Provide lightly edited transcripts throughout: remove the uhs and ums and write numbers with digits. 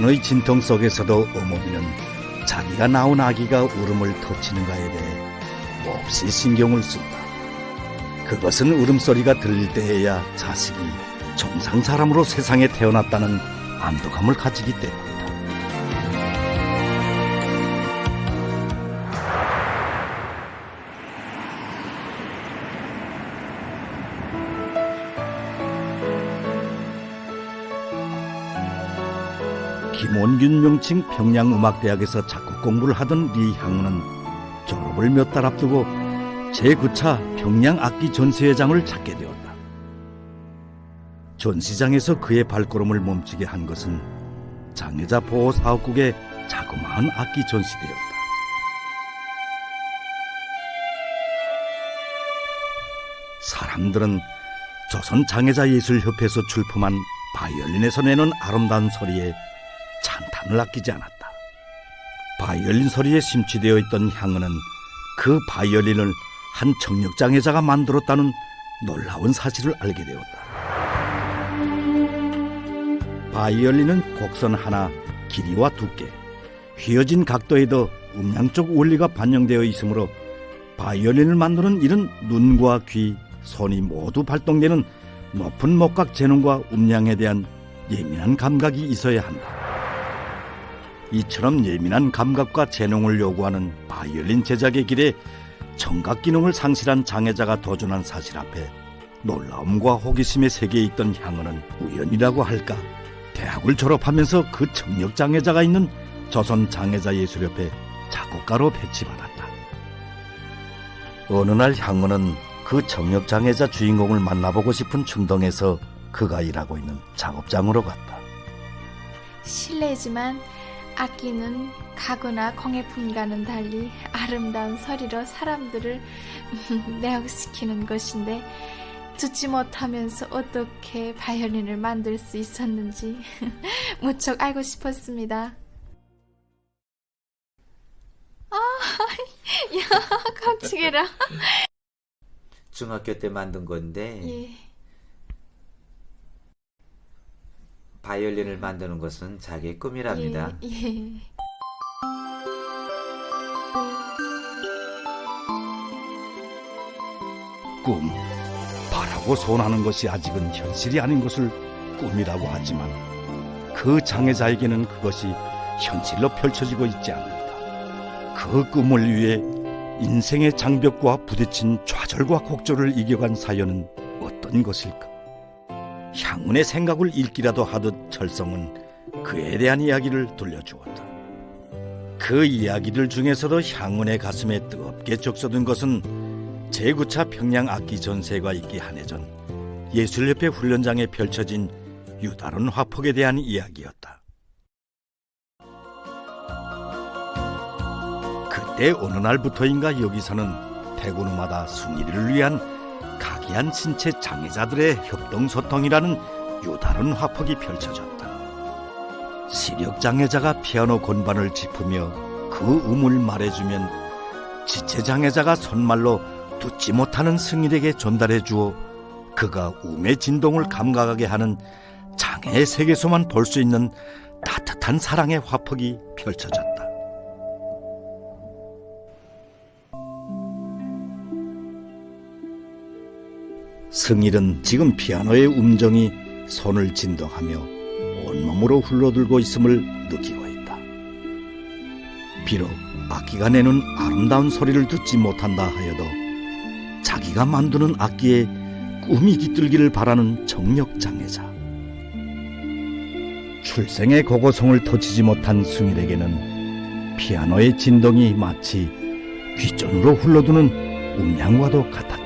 피안의 진통 속에서도 어머니는 자기가 낳은 아기가 울음을 터치는가에 대해 몹시 신경을 쓴다. 그것은 울음소리가 들릴 때에야 자식이 정상 사람으로 세상에 태어났다는 안도감을 가지기 때문이다. 김원균 명칭 평양음악대학에서 작곡 공부를 하던 리향우는 졸업을 몇 달 앞두고 제9차 평양악기 전시회장을 찾게 되었다. 전시장에서 그의 발걸음을 멈추게 한 것은 장애자 보호 사업국의 자그마한 악기 전시대였다. 사람들은 조선 장애자 예술협회에서 출품한 바이올린에서 내는 아름다운 소리에 찬탄을 아끼지 않았다. 바이올린 소리에 심취되어 있던 향은은 그 바이올린을 한 청력장애자가 만들었다는 놀라운 사실을 알게 되었다. 바이올린은 곡선 하나, 길이와 두께, 휘어진 각도에도 음향적 원리가 반영되어 있으므로 바이올린을 만드는 일은 눈과 귀, 손이 모두 발동되는 높은 목각 재능과 음량에 대한 예민한 감각이 있어야 한다. 이처럼 예민한 감각과 재능을 요구하는 바이올린 제작의 길에 청각 기능을 상실한 장애자가 도전한 사실 앞에 놀라움과 호기심의 세계에 있던 향은은 우연이라고 할까, 대학을 졸업하면서 그 청력 장애자가 있는 조선 장애자 예술협회 작곡가로 배치받았다. 어느 날 향은은 그 청력 장애자 주인공을 만나보고 싶은 충동에서 그가 일하고 있는 작업장으로 갔다. 실례지만 악기는 가구나 공예품과는 달리 아름다운 소리로 사람들을 매혹시키는 것인데 듣지 못하면서 어떻게 바이올린을 만들 수 있었는지 무척 알고 싶었습니다. 야, 깜찍해라. 중학교 때 만든 건데 예. 바이올린을 만드는 것은 자기의 꿈이랍니다. 예. 꿈, 바라고 소원하는 것이 아직은 현실이 아닌 것을 꿈이라고 하지만 그 장애자에게는 그것이 현실로 펼쳐지고 있지 않는다. 그 꿈을 위해 인생의 장벽과 부딪힌 좌절과 곡절을 이겨간 사연은 어떤 것일까? 향은의 생각을 읽기라도 하듯 철성은 그에 대한 이야기를 들려주었다. 그 이야기들 중에서도 향은의 가슴에 뜨겁게 적셔든 것은 제9차 평양악기 전시회가 있기 한 해 전 예술협회 훈련장에 펼쳐진 유다른 화폭에 대한 이야기였다. 그때 어느 날부터인가 여기서는 태군음마다 순일이를 위한 각이한 신체 장애자들의 협동소통이라는 유다른 화폭이 펼쳐졌다. 시력장애자가 피아노 건반을 짚으며 그 음을 말해주면 지체장애자가 손말로 듣지 못하는 승일에게 전달해 주어 그가 음의 진동을 감각하게 하는 장애의 세계에서만 볼 수 있는 따뜻한 사랑의 화폭이 펼쳐졌다. 승일은 지금 피아노의 음정이 손을 진동하며 온몸으로 흘러들고 있음을 느끼고 있다. 비록 악기가 내는 아름다운 소리를 듣지 못한다 하여도 자기가 만드는 악기에 꿈이 깃들기를 바라는 청력장애자. 출생의 고고성을 터치지 못한 승일에게는 피아노의 진동이 마치 귓전으로 흘러드는 음향과도 같았다.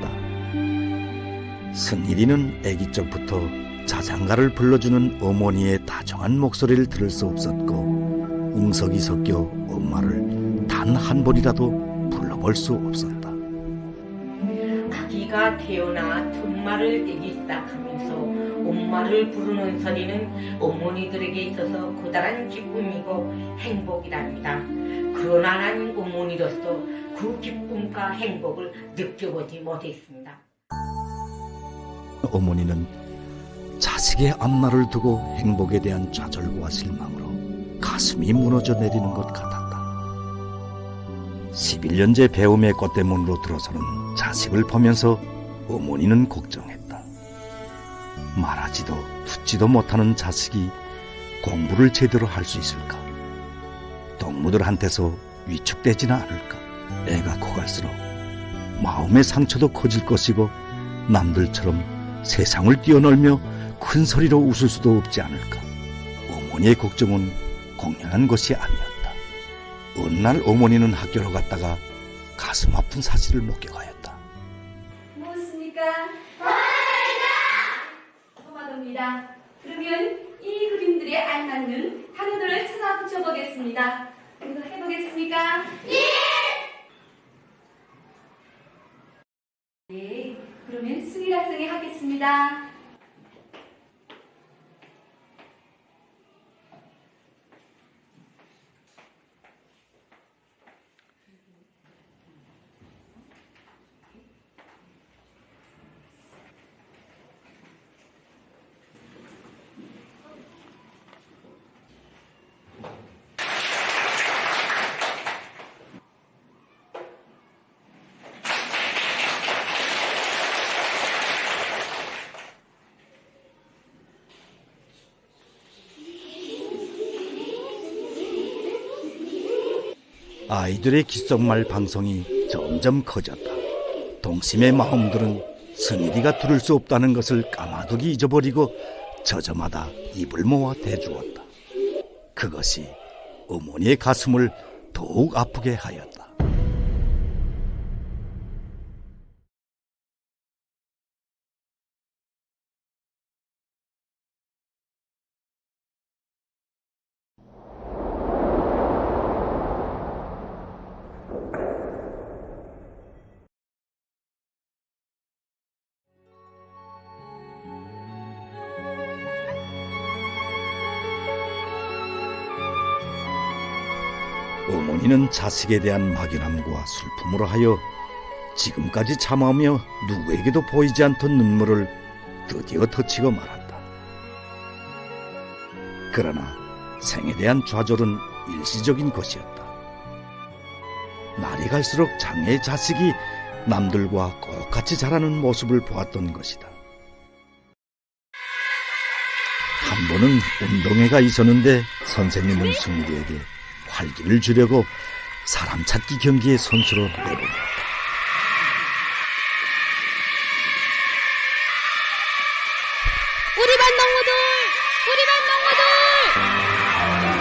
승일이는 아기 적부터 자장가를 불러주는 어머니의 다정한 목소리를 들을 수 없었고 웅석이 섞여 엄마를 단 한 번이라도 불러볼 수 없었다. 아기가 태어나 정말을 내기 시작하면서 엄마를 부르는 소리는 어머니들에게 있어서 커다란 기쁨이고 행복이랍니다. 그러나 난 어머니로서 그 기쁨과 행복을 느껴보지 못했습니다. 어머니는 자식의 앞날을 두고 행복에 대한 좌절과 실망으로 가슴이 무너져 내리는 것 같았다. 11년째 배움의 꽃대문으로 들어서는 자식을 보면서 어머니는 걱정했다. 말하지도 듣지도 못하는 자식이 공부를 제대로 할 수 있을까? 동무들한테서 위축되지는 않을까? 애가 커갈수록 마음의 상처도 커질 것이고 남들처럼 세상을 뛰어놀며 큰 소리로 웃을 수도 없지 않을까? 어머니의 걱정은 공연한 것이 아니었다. 어느 날 어머니는 학교로 갔다가 가슴 아픈 사실을 목격하였다. 무엇입니까? 토마토입니다. 그러면 이 그림들에 알맞는 단어들을 찾아 붙여보겠습니다. 이거 해보겠습니까? 네, 그러면 수일 학생이 하겠습니다. 아이들의 귓속말 방송이 점점 커졌다. 동심의 마음들은 승일이가 들을 수 없다는 것을 까마득히 잊어버리고 저저마다 입을 모아 대주었다. 그것이 어머니의 가슴을 더욱 아프게 하였다. 어머니는 자식에 대한 막연함과 슬픔으로 하여 지금까지 참아오며 누구에게도 보이지 않던 눈물을 드디어 터치고 말았다. 그러나 생에 대한 좌절은 일시적인 것이었다. 날이 갈수록 장애의 자식이 남들과 똑같이 자라는 모습을 보았던 것이다. 한 번은 운동회가 있었는데 선생님은 승리에게 활기를 주려고 사람 찾기 경기의 선수로 내보냈다. 우리 반 동무들! 우리 반 동무들!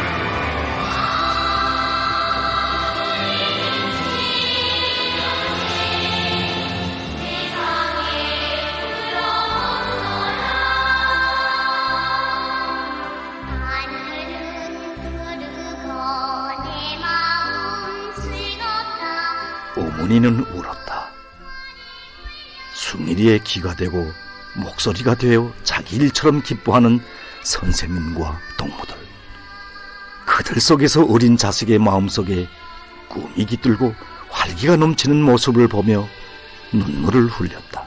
어머니는 울었다. 숭일이의 기가 되고 목소리가 되어 자기 일처럼 기뻐하는 선생님과 동무들. 그들 속에서 어린 자식의 마음속에 꿈이 깃들고 활기가 넘치는 모습을 보며 눈물을 흘렸다.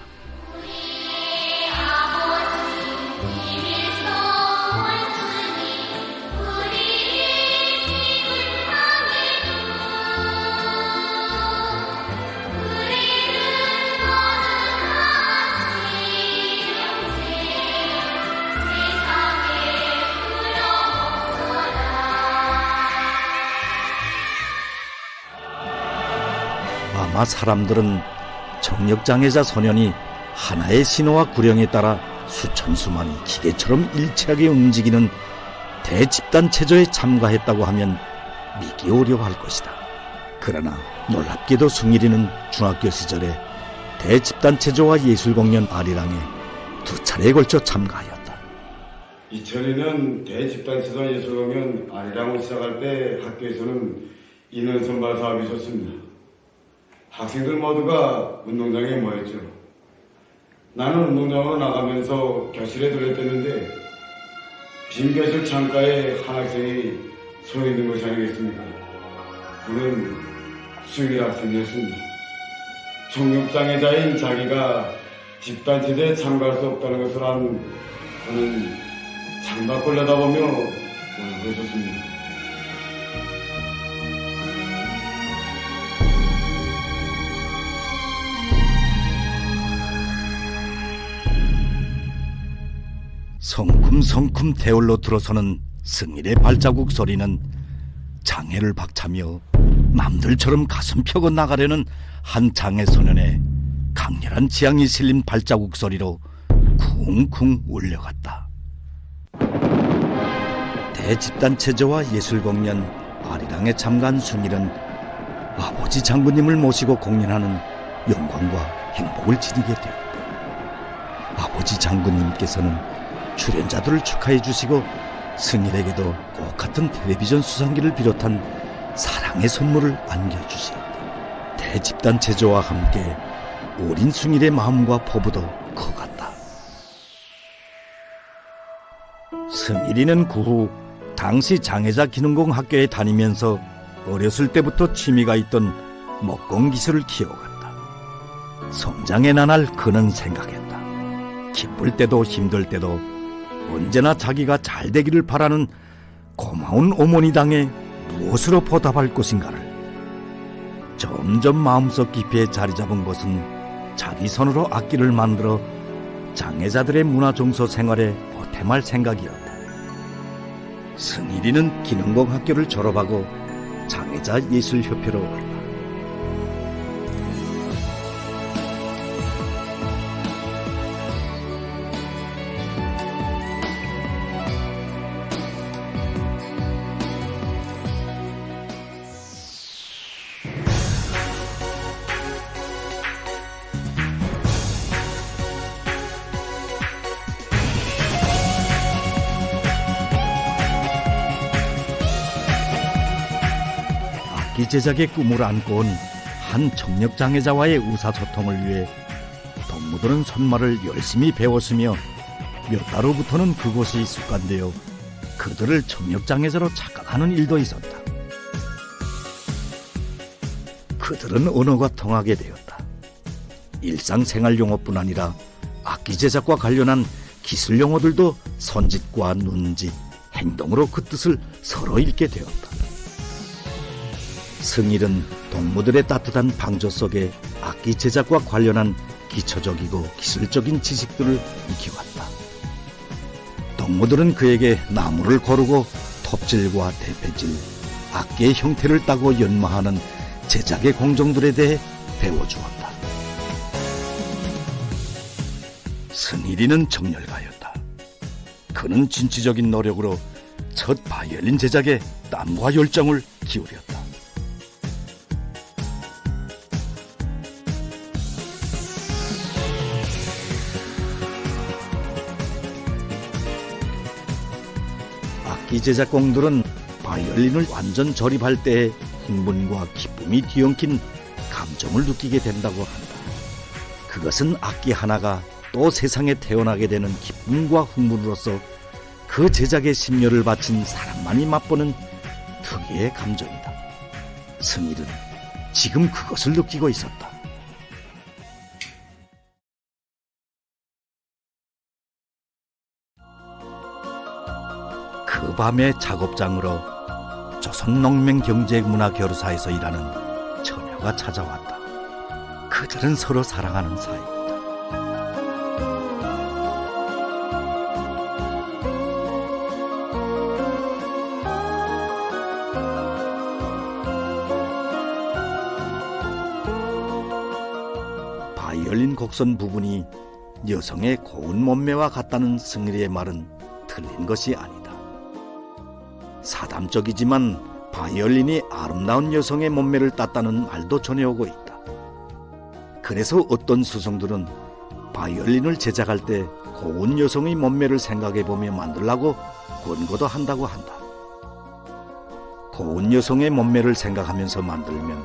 아마 사람들은 정력장애자 소년이 하나의 신호와 구령에 따라 수천 수만이 기계처럼 일체하게 움직이는 대집단 체조에 참가했다고 하면 믿기 어려워할 것이다. 그러나 놀랍게도 숭일이는 중학교 시절에 대집단 체조와 예술공연 아리랑에 2차례에 걸쳐 참가하였다. 2002년 대집단체조 예술공연 아리랑을 시작할 때 학교에서는 인원 선발 사업이 있었습니다. 학생들 모두가 운동장에 모였죠. 나는 운동장으로 나가면서 교실에 들렸댔는데 빈 교실 창가에 한 학생이 서 있는 것이 아니겠습니까? 그는 수일 학생이었습니다. 청력장애자인 자기가 집단체제에 참가할 수 없다는 것을 안 그는 창밖을 내다보며 울고 있었습니다. 성큼성큼 대올로 들어서는 승일의 발자국 소리는 장애를 박차며 남들처럼 가슴 펴고 나가려는 한 장애 소년의 강렬한 지향이 실린 발자국 소리로 쿵쿵 울려갔다. 대집단 체조와 예술 공연 아리랑에 참가한 승일은 아버지 장군님을 모시고 공연하는 영광과 행복을 지니게 되었다. 아버지 장군님께서는 출연자들을 축하해 주시고 승일에게도 꼭 같은 텔레비전 수상기를 비롯한 사랑의 선물을 안겨주시었다. 대집단 체조와 함께 어린 승일의 마음과 포부도 커갔다. 승일이는 그 후 당시 장애자 기능공 학교에 다니면서 어렸을 때부터 취미가 있던 목공 기술을 키워갔다. 성장의 나날 그는 생각했다. 기쁠 때도 힘들 때도 언제나 자기가 잘 되기를 바라는 고마운 어머니 당에 무엇으로 보답할 것인가를 점점 마음속 깊이에 자리 잡은 것은 자기 손으로 악기를 만들어 장애자들의 문화종소 생활에 보탬할 생각이었다. 승일이는 기능공 학교를 졸업하고 장애자 예술협회로 왔다. 악기 제작의 꿈을 안고 온 한 청력장애자와의 의사소통을 위해 동무들은 손말을 열심히 배웠으며 몇 달 후부터는 그곳이 습관되어 그들을 청력장애자로 착각하는 일도 있었다. 그들은 언어가 통하게 되었다. 일상생활 용어뿐 아니라 악기 제작과 관련한 기술 용어들도 손짓과 눈짓, 행동으로 그 뜻을 서로 읽게 되었다. 승일은 동무들의 따뜻한 방조 속에 악기 제작과 관련한 기초적이고 기술적인 지식들을 익혀갔다. 동무들은 그에게 나무를 고르고 톱질과 대패질, 악기의 형태를 따고 연마하는 제작의 공정들에 대해 배워주었다. 승일이는 정열가였다. 그는 진취적인 노력으로 첫 바이올린 제작에 땀과 열정을 기울였다. 악기 제작공들은 바이올린을 완전 조립할 때의 흥분과 기쁨이 뒤엉킨 감정을 느끼게 된다고 한다. 그것은 악기 하나가 또 세상에 태어나게 되는 기쁨과 흥분으로서 그 제작에 심려를 바친 사람만이 맛보는 특유의 감정이다. 승일은 지금 그것을 느끼고 있었다. 그 밤의 작업장으로 조선농맹경제문화교류사에서 일하는 처녀가 찾아왔다. 그들은 서로 사랑하는 사이였다. 바이올린 곡선 부분이 여성의 고운 몸매와 같다는 승일의 말은 틀린 것이 아니다. 사담적이지만 바이올린이 아름다운 여성의 몸매를 땄다는 말도 전해오고 있다. 그래서 어떤 수성들은 바이올린을 제작할 때 고운 여성의 몸매를 생각해보며 만들라고 권고도 한다고 한다. 고운 여성의 몸매를 생각하면서 만들면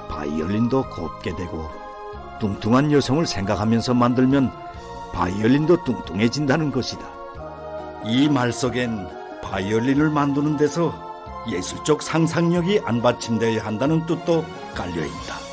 바이올린도 곱게 되고, 뚱뚱한 여성을 생각하면서 만들면 바이올린도 뚱뚱해진다는 것이다. 이 말 속엔 바이올린을 만드는 데서 예술적 상상력이 안 받침되어야 한다는 뜻도 깔려있다.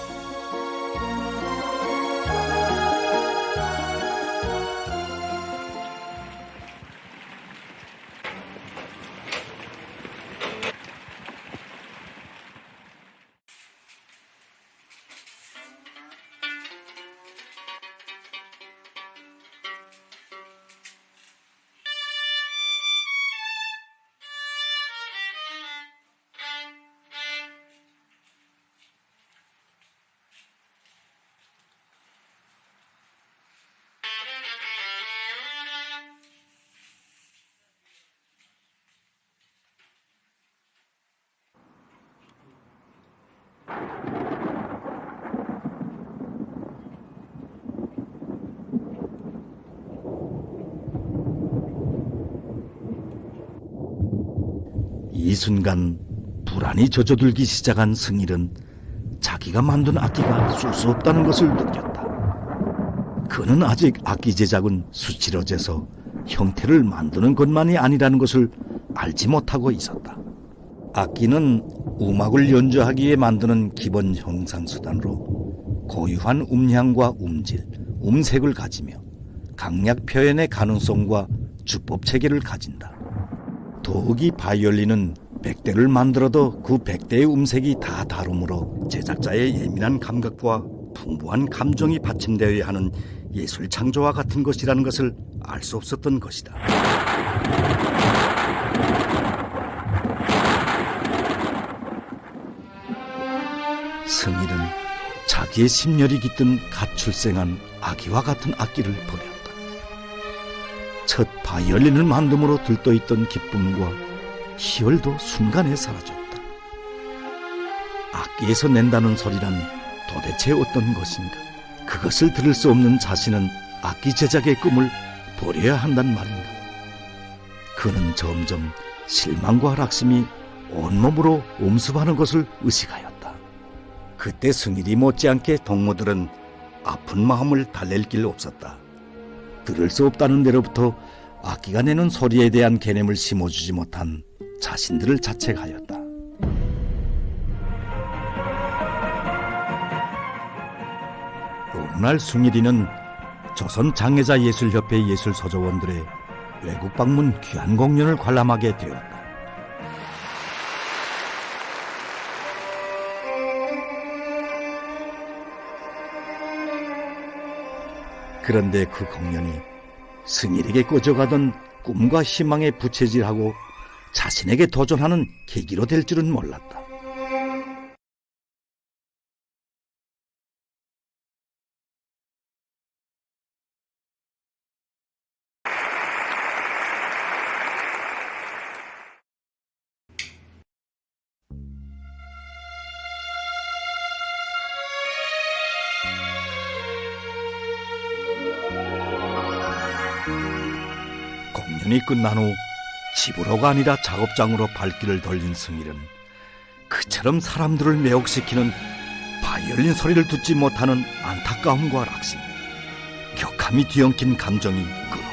이 순간 불안이 젖어들기 시작한 승일은 자기가 만든 악기가 쓸 수 없다는 것을 느꼈다. 그는 아직 악기 제작은 수치러져서 형태를 만드는 것만이 아니라는 것을 알지 못하고 있었다. 악기는 음악을 연주하기 위해 만드는 기본 형상수단으로 고유한 음향과 음질, 음색을 가지며 강약 표현의 가능성과 주법 체계를 가진다. 더욱이 바이올린은 100대를 만들어도 그 100대의 음색이 다 다르므로 제작자의 예민한 감각과 풍부한 감정이 받침되어야 하는 예술 창조와 같은 것이라는 것을 알 수 없었던 것이다. 승일은 자기의 심혈이 깃든 갓 출생한 아기와 같은 악기를 버렸다. 첫 바이올린을 만듦으로 들떠있던 기쁨과 희열도 순간에 사라졌다. 악기에서 낸다는 소리란 도대체 어떤 것인가? 그것을 들을 수 없는 자신은 악기 제작의 꿈을 버려야 한단 말인가? 그는 점점 실망과 낙심이 온몸으로 엄습하는 것을 의식하였다. 그때 승일이 못지않게 동무들은 아픈 마음을 달랠 길 없었다. 들을 수 없다는 데로부터 악기가 내는 소리에 대한 개념을 심어주지 못한 자신들을 자책하였다. 어느 날 승일이는 조선장애자예술협회 예술소조원들의 외국 방문 귀한 공연을 관람하게 되었다. 그런데 그 공연이 승일에게 꽂혀가던 꿈과 희망에 부채질하고 자신에게 도전하는 계기로 될 줄은 몰랐다. 공연이 끝난 후 집으로가 아니라 작업장으로 발길을 돌린 승일은 그처럼 사람들을 매혹시키는 바이올린 소리를 듣지 못하는 안타까움과 낙심, 격함이 뒤엉킨 감정이 끌어올랐다.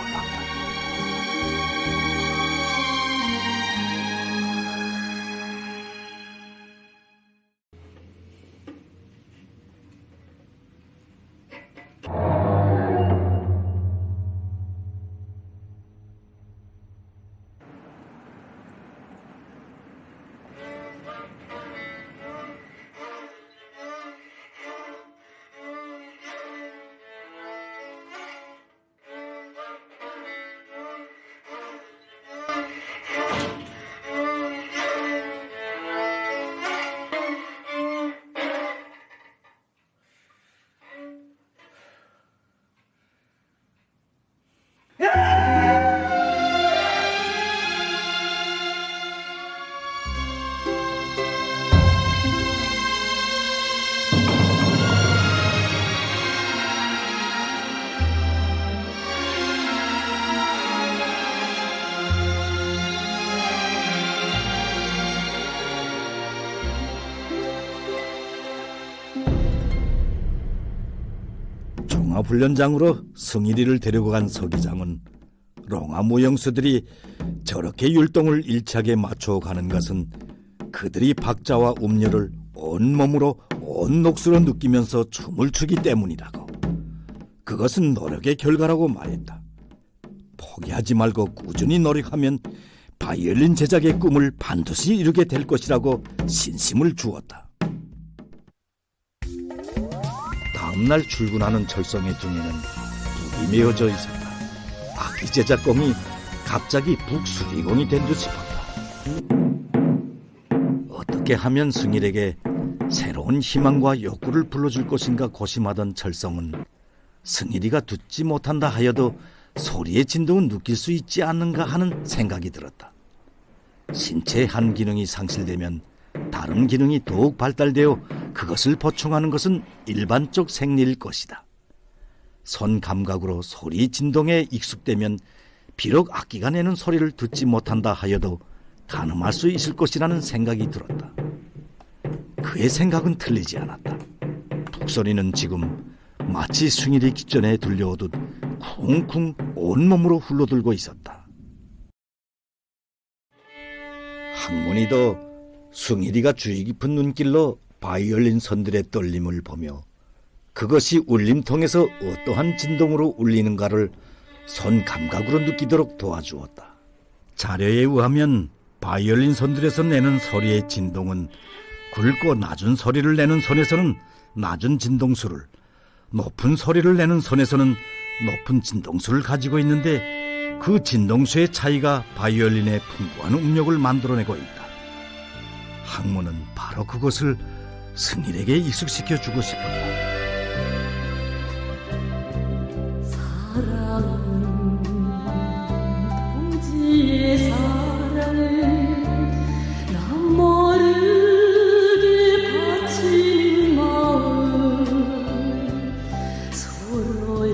종합훈련장으로 승일이를 데리고 간 서기장은 롱아 무용수들이 저렇게 율동을 일치하게 맞춰가는 것은 그들이 박자와 음료를 온몸으로 온 녹수로 느끼면서 춤을 추기 때문이라고. 그것은 노력의 결과라고 말했다. 포기하지 말고 꾸준히 노력하면 바이올린 제작의 꿈을 반드시 이루게 될 것이라고 신심을 주었다. 다음날 출근하는 철성의 등에는 북이 메어져 있었다. 악기 제작공이 갑자기 북수리공이 된 듯 싶었다. 어떻게 하면 승일에게 새로운 희망과 욕구를 불러줄 것인가 고심하던 철성은 승일이가 듣지 못한다 하여도 소리의 진동은 느낄 수 있지 않는가 하는 생각이 들었다. 신체의 한 기능이 상실되면 다른 기능이 더욱 발달되어 그것을 보충하는 것은 일반적 생리일 것이다. 선 감각으로 소리 진동에 익숙되면 비록 악기가 내는 소리를 듣지 못한다 하여도 가늠할 수 있을 것이라는 생각이 들었다. 그의 생각은 틀리지 않았다. 북소리는 지금 마치 숭일이 기전에 들려오듯 쿵쿵 온몸으로 흘러들고 있었다. 항문이도 숭일이가 주의 깊은 눈길로 바이올린 선들의 떨림을 보며 그것이 울림통에서 어떠한 진동으로 울리는가를 손 감각으로 느끼도록 도와주었다. 자료에 의하면 바이올린 선들에서 내는 소리의 진동은 굵고 낮은 소리를 내는 선에서는 낮은 진동수를, 높은 소리를 내는 선에서는 높은 진동수를 가지고 있는데 그 진동수의 차이가 바이올린의 풍부한 음력을 만들어내고 있다. 항문은 바로 그것을 승일에게 익숙시켜주고 싶었다. 사랑은 동지의 사랑을 나 모르게 바친 마음 서로의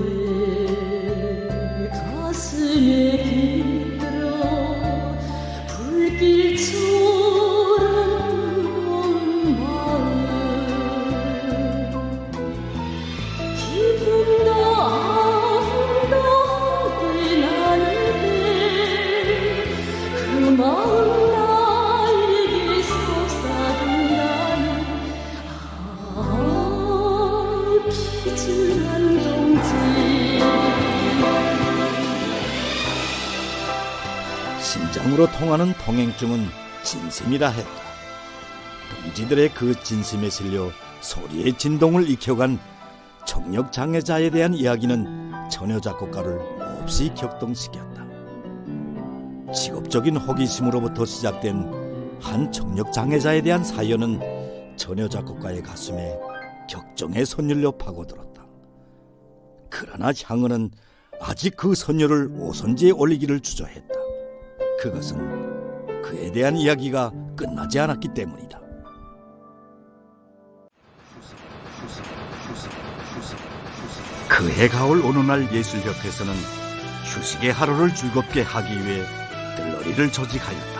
가슴에 깃들어 불길처럼 뜨거운 마음 기쁨도 아픔도 함께 나누네 그 마음 나에게 솟아든다는 피준한 동지. 심장으로 통하는 통행증은 진심이라 했다. 동지들의 그 진심에 실려 소리의 진동을 익혀간 청력 장애자에 대한 이야기는 처녀 작곡가를 몹시 격동시켰다. 직업적인 호기심으로부터 시작된 한 청력 장애자에 대한 사연은 처녀 작곡가의 가슴에 격정의 선율로 파고들었다. 그러나 향은은 아직 그 선율을 오선지에 올리기를 주저했다. 그것은 그에 대한 이야기가 끝나지 않았기 때문이다. 그해 가을 어느 날 예술협회에서는 휴식의 하루를 즐겁게 하기 위해 들러리를 조직하였다.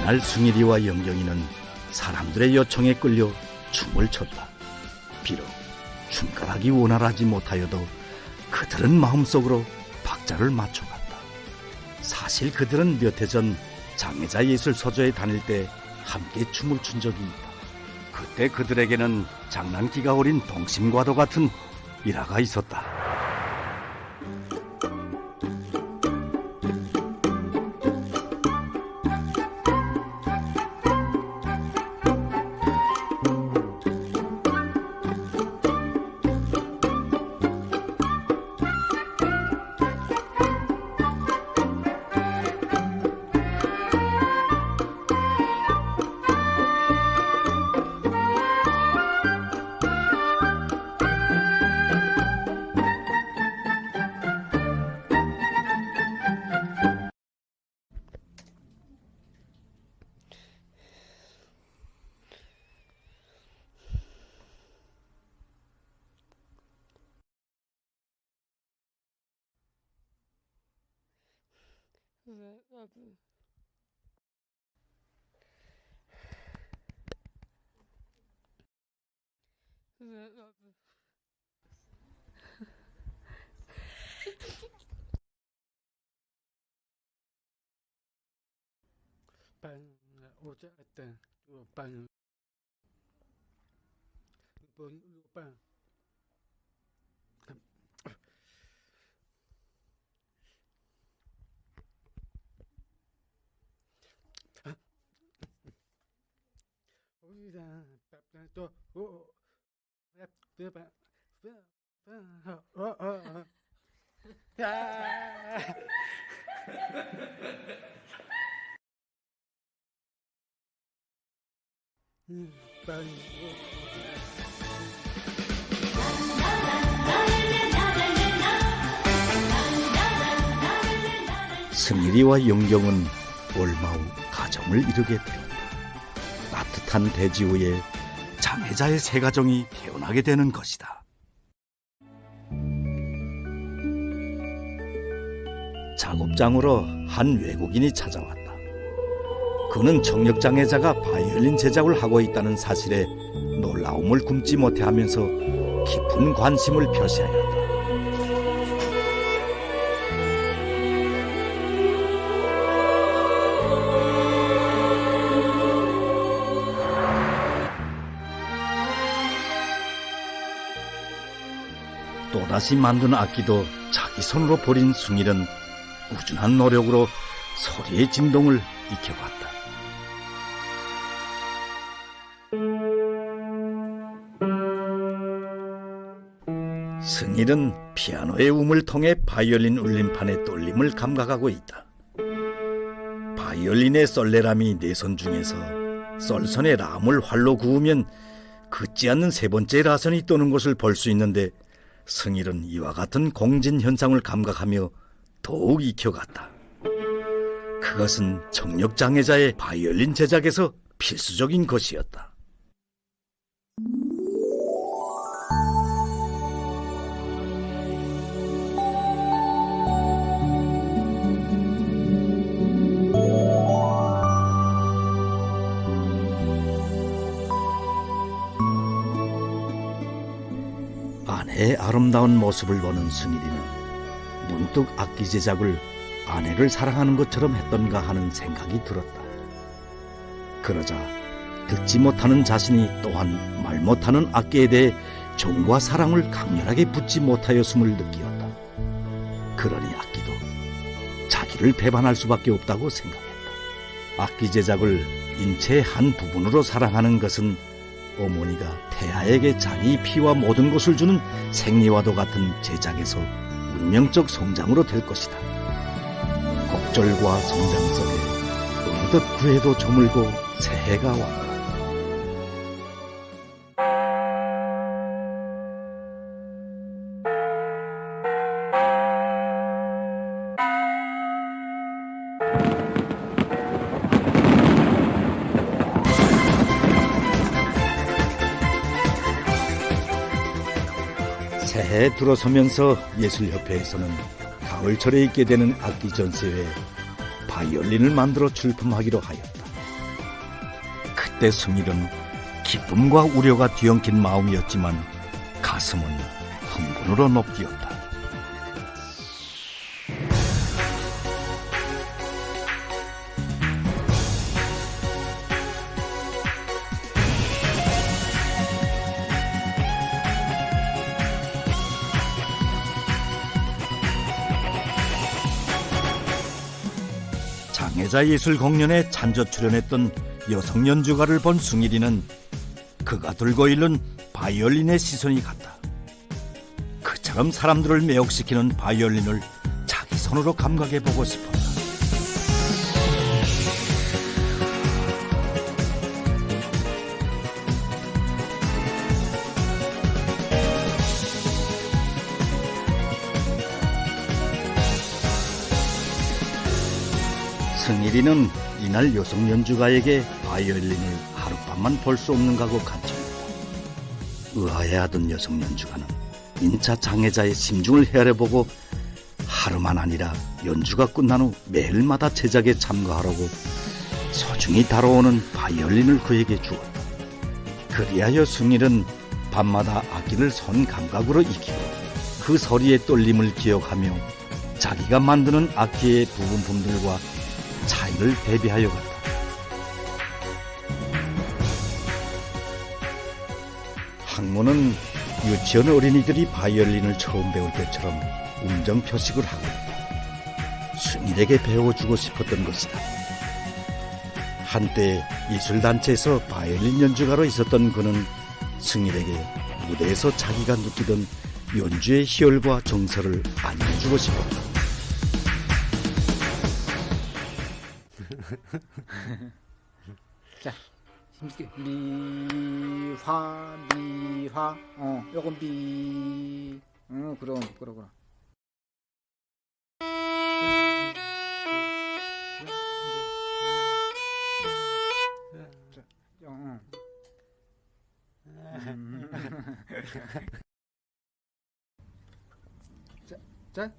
이날 숭일이와 영경이는 사람들의 요청에 끌려 춤을 췄다. 비록 춤가락이 원활하지 못하여도 그들은 마음속으로 박자를 맞춰갔다. 사실 그들은 몇 해 전 장애자 예술 소조에 다닐 때 함께 춤을 춘 적이 있다. 그때 그들에게는 장난기가 어린 동심과도 같은 일화가 있었다. 승일이와 영경은 얼마 후 가정을 이루게 되었다. 따뜻한 대지 위에 장애자의 새 가정이 태어나게 되는 것이다. 작업장으로 한 외국인이 찾아왔다. 그는 청력장애자가 바이올린 제작을 하고 있다는 사실에 놀라움을 굶지 못해하면서 깊은 관심을 표시하였다. 또다시 만든 악기도 자기 손으로 버린 숭일은 꾸준한 노력으로 소리의 진동을 익혀갔다. 승일은 피아노의 음을 통해 바이올린 울림판의 떨림을 감각하고 있다. 바이올린의 썰레람이 네 손 중에서 썰선의 람을 활로 그으면 긋지 않는 세 번째 라선이 떠는 것을 볼 수 있는데 승일은 이와 같은 공진 현상을 감각하며 더욱 익혀갔다. 그것은 청력장애자의 바이올린 제작에서 필수적인 것이었다. 아내의 아름다운 모습을 보는 승일이는 문득 악기 제작을 아내를 사랑하는 것처럼 했던가 하는 생각이 들었다. 그러자 듣지 못하는 자신이 또한 말 못하는 악기에 대해 정과 사랑을 강렬하게 붙지 못하였음을 느끼었다. 그러니 악기도 자기를 배반할 수밖에 없다고 생각했다. 악기 제작을 인체의 한 부분으로 사랑하는 것은 어머니가 태아에게 자기 피와 모든 것을 주는 생리와도 같은 제작에서 운명적 성장으로 될 것이다. 곡절과 성장 속에 어느덧 구해도 저물고 새해가 왔다. 새해에 들어서면서 예술협회에서는 가을철에 있게 되는 악기 전시회에 바이올린을 만들어 출품하기로 하였다. 그때 승일은 기쁨과 우려가 뒤엉킨 마음이었지만 가슴은 흥분으로 높디었다. 장애자 예술 공연에 찬조 출연했던 여성 연주가를 본 승일이는 그가 들고 있는 바이올린의 시선이 갔다. 그처럼 사람들을 매혹시키는 바이올린을 자기 손으로 감각해보고 싶었다. 승일이는 이날 여성 연주가에게 바이올린을 하룻밤만 볼 수 없는가고 간청했다. 의아해하던 여성 연주가는 인차 장애자의 심중을 헤아려보고 하루만 아니라 연주가 끝난 후 매일마다 제작에 참가하라고 소중히 다뤄오는 바이올린을 그에게 주었다. 그리하여 승일은 밤마다 악기를 손 감각으로 익히고 그 소리의 떨림을 기억하며 자기가 만드는 악기의 부분들과 차이를 대비하여 갔다. 향모는 유치원 어린이들이 바이올린을 처음 배울 때처럼 음정 표식을 하고 승일에게 배워주고 싶었던 것이다. 한때 예술단체에서 바이올린 연주가로 있었던 그는 승일에게 무대에서 자기가 느끼던 연주의 희열과 정서를 알려주고 싶었다. 자, 힘있게 미화 미화 요건 미 그럼 자.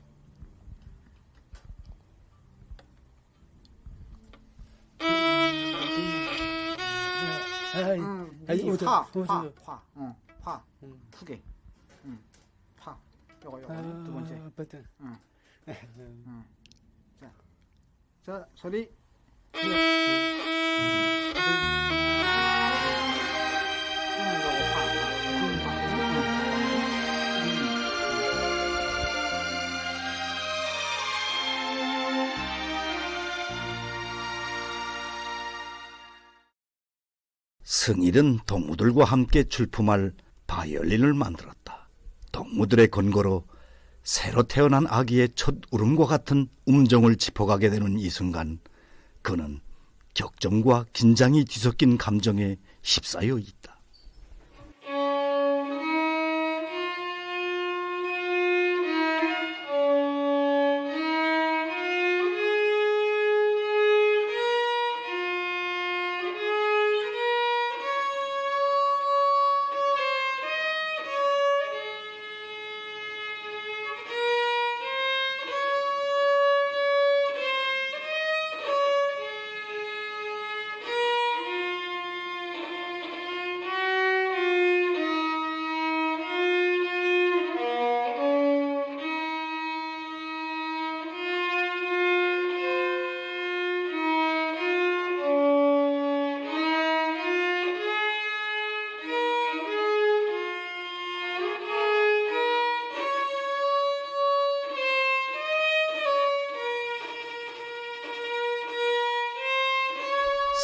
화 크게 파 요거 두 번째 자 소리 승일은 동무들과 함께 출품할 바이올린을 만들었다. 동무들의 권고로 새로 태어난 아기의 첫 울음과 같은 음정을 짚어가게 되는 이 순간 그는 격정과 긴장이 뒤섞인 감정에 휩싸여 있다.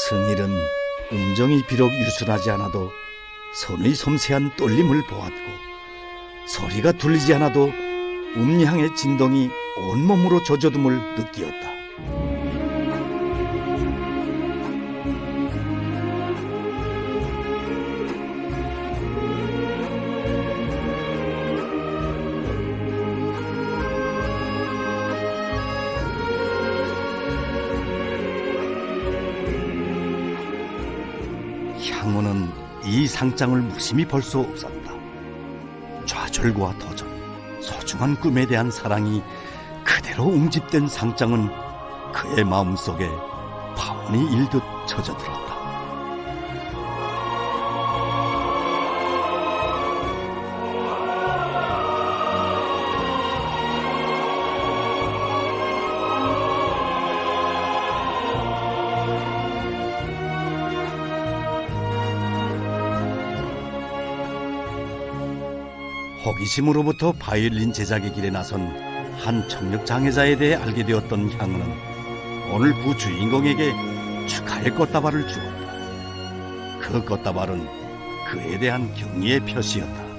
승일은 음정이 비록 유순하지 않아도 손의 섬세한 떨림을 보았고 소리가 들리지 않아도 음향의 진동이 온몸으로 젖어듦을 느끼었다. 향호는 이 상장을 무심히 볼 수 없었다. 좌절과 도전, 소중한 꿈에 대한 사랑이 그대로 웅집된 상장은 그의 마음속에 파원이 일듯 젖어들었다. 호기심으로부터 바이올린 제작의 길에 나선 한 청력 장애자에 대해 알게 되었던 향은은 오늘 부 주인공에게 축하의 꽃다발을 주었다. 그 꽃다발은 그에 대한 경의의 표시였다.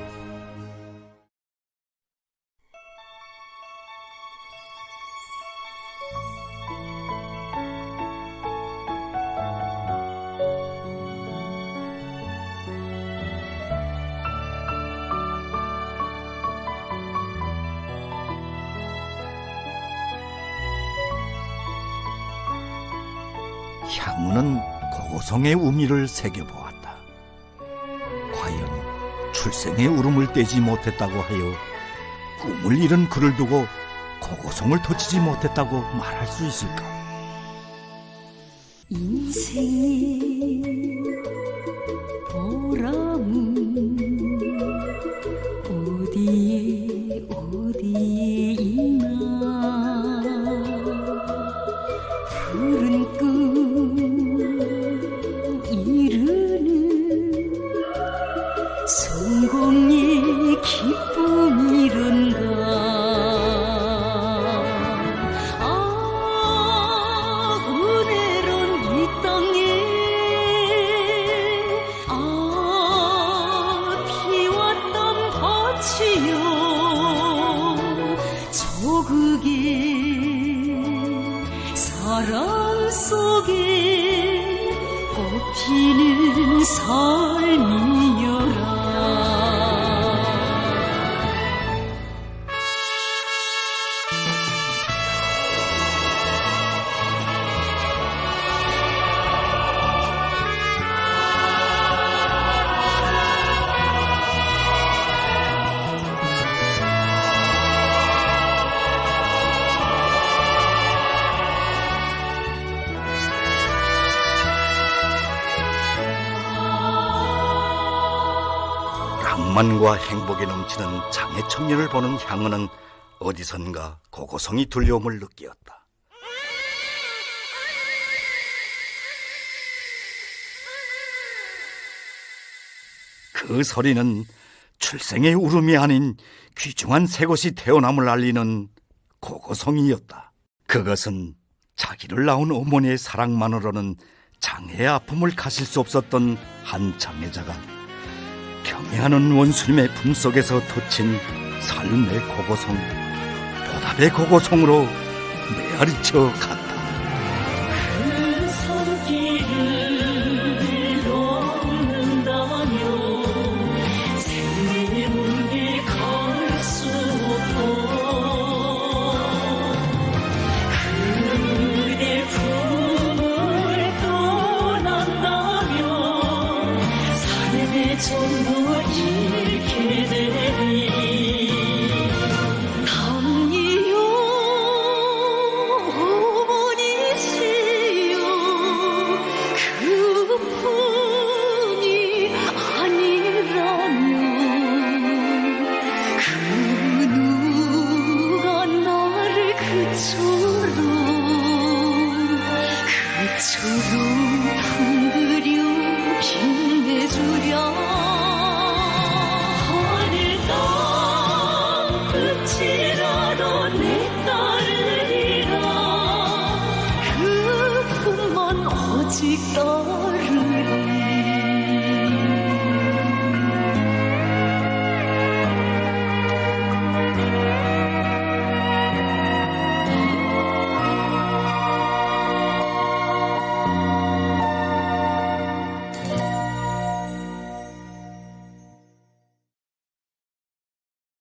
향우는 고고성의 우미를 새겨보았다. 과연 출생의 울음을 떼지 못했다고 하여 꿈을 잃은 그를 두고 고고성을 터치지 못했다고 말할 수 있을까? 인생의 보람은 어디에 있나 푸른 꿈 이루는 성공 사랑 속에 꽃피는 삶이여라. 낭만과 행복에 넘치는 장애 청년을 보는 향은은 어디선가 고고성이 들려옴을 느끼었다. 그 소리는 출생의 울음이 아닌 귀중한 새것이 태어남을 알리는 고고성이었다. 그것은 자기를 낳은 어머니의 사랑만으로는 장애의 아픔을 가실 수 없었던 한 장애자가 경애하는 원수님의 품속에서 돋친 삶의 고고성, 보답의 고고성으로 메아리쳐 갔다. 그 손길을 놓는다면 생명이 갈 수 없고 그대 품을 떠난다면 삶의 전부 잃게 되리. 당이요 어머니시여 그뿐이 아니라면 그 누가 나를 그처럼 풍그려 빛내주랴. 하늘 땅 끝이라도 내 따르리라. 그뿐만 오직